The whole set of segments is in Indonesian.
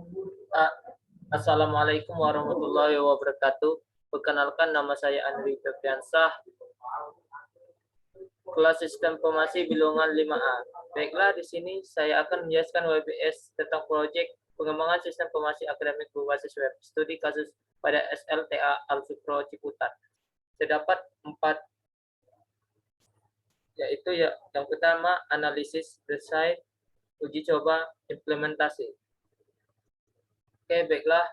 Ah, Assalamualaikum warahmatullahi wabarakatuh. Perkenalkan, nama saya Andri Febriansah, kelas Sistem Informasi Bilungan 5A. Baiklah, di sini saya akan menjelaskan WBS tentang proyek pengembangan sistem informasi akademik berbasis web, studi kasus pada SLTA Al-Sukro Ciputat. Terdapat 4, yaitu yang pertama analisis, desain, uji coba, implementasi. Oke, baiklah.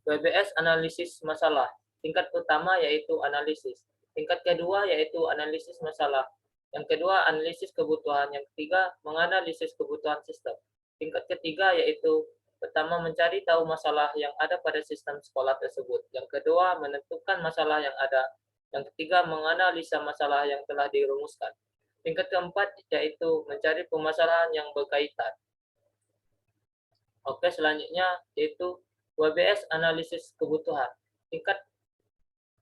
WBS analisis masalah. Tingkat pertama yaitu analisis. Tingkat kedua yaitu analisis masalah. Yang kedua analisis kebutuhan. Yang ketiga menganalisis kebutuhan sistem. Tingkat ketiga yaitu pertama mencari tahu masalah yang ada pada sistem sekolah tersebut. Yang kedua menentukan masalah yang ada. Yang ketiga menganalisa masalah yang telah dirumuskan. Tingkat keempat yaitu mencari permasalahan yang berkaitan. Oke, selanjutnya yaitu WBS analisis kebutuhan. Tingkat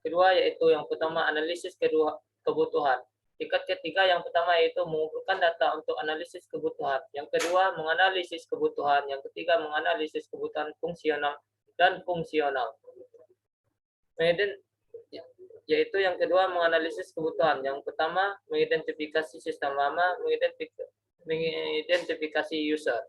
kedua yaitu yang pertama analisis kebutuhan. Tingkat ketiga yang pertama yaitu mengumpulkan data untuk analisis kebutuhan. Yang kedua menganalisis kebutuhan. Yang ketiga menganalisis kebutuhan fungsional dan fungsional. Kemudian yaitu yang kedua menganalisis kebutuhan. Yang pertama mengidentifikasi sistem lama, mengidentifikasi user.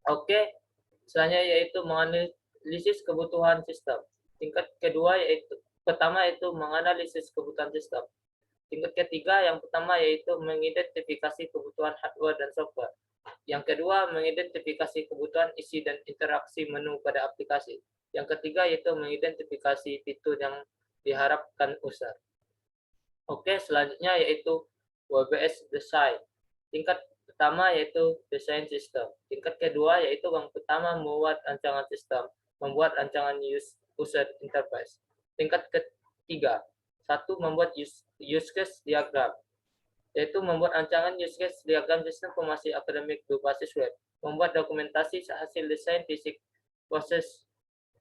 Oke, selanjutnya yaitu menganalisis kebutuhan sistem. Tingkat kedua yaitu pertama yaitu menganalisis kebutuhan sistem. Tingkat ketiga yang pertama yaitu mengidentifikasi kebutuhan hardware dan software. Yang kedua mengidentifikasi kebutuhan isi dan interaksi menu pada aplikasi. Yang ketiga yaitu mengidentifikasi fitur yang diharapkan user. Oke, selanjutnya yaitu WBS design. Tingkat pertama yaitu desain sistem. Tingkat kedua yaitu yang pertama membuat rancangan sistem, membuat rancangan user interface. Tingkat ketiga, satu membuat use case diagram, yaitu membuat rancangan use case diagram sistem informasi akademik berbasis web, membuat dokumentasi hasil desain fisik proses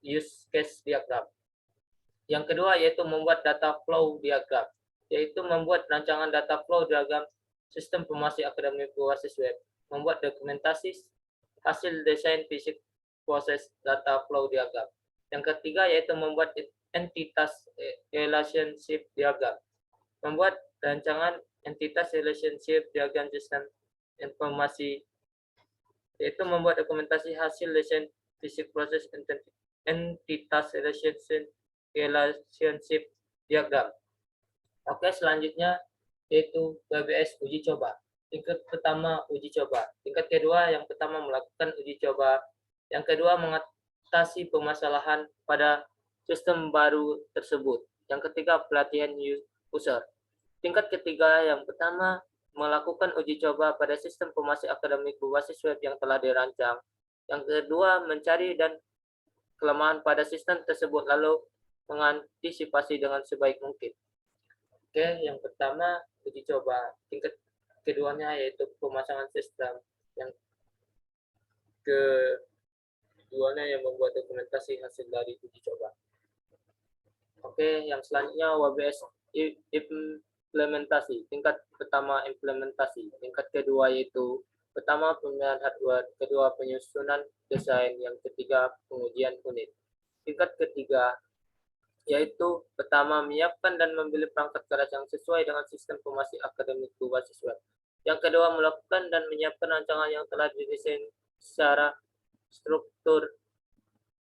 use case diagram. Yang kedua yaitu membuat data flow diagram, yaitu membuat rancangan data flow diagram sistem informasi akademik berbasis web, membuat dokumentasi hasil desain fisik proses data flow diagram. Yang ketiga yaitu membuat entitas relationship diagram, membuat rancangan entitas relationship diagram sistem informasi, yaitu membuat dokumentasi hasil desain fisik proses entitas relationship diagram. Oke, selanjutnya yaitu WBS uji coba. Tingkat pertama uji coba. Tingkat kedua yang pertama melakukan uji coba. Yang kedua mengatasi permasalahan pada sistem baru tersebut. Yang ketiga pelatihan user. Tingkat ketiga yang pertama melakukan uji coba pada sistem informasi akademik berbasis web yang telah dirancang. Yang kedua mencari dan kelemahan pada sistem tersebut lalu mengantisipasi dengan sebaik mungkin. Oke, yang pertama uji coba. Tingkat keduanya yaitu pemasangan sistem. Yang keduanya yang membuat dokumentasi hasil dari uji coba. Oke, yang selanjutnya WBS implementasi. Tingkat pertama implementasi. Tingkat kedua yaitu pertama pemilihan hardware, kedua penyusunan desain, yang ketiga pengujian unit. Tingkat ketiga yaitu pertama menyiapkan dan membeli perangkat keras yang sesuai dengan sistem informasi akademik berbasis web. Yang kedua melakukan dan menyiapkan rancangan yang telah didesain secara struktur.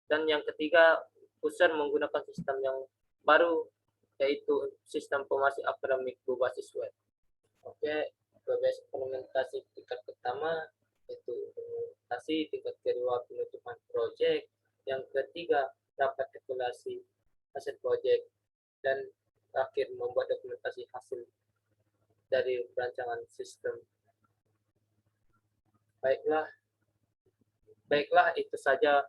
Dan yang ketiga user menggunakan sistem yang baru yaitu sistem informasi akademik berbasis web. Oke, WBS implementasi tingkat pertama yaitu implementasi, tingkat kedua penutupan proyek, yang ketiga rapat evaluasi hasil proyek, dan terakhir membuat dokumentasi hasil dari perancangan sistem. Baiklah itu saja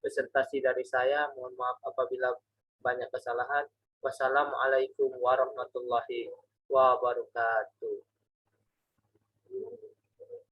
presentasi dari saya. Mohon maaf apabila banyak kesalahan. Wassalamualaikum warahmatullahi wabarakatuh.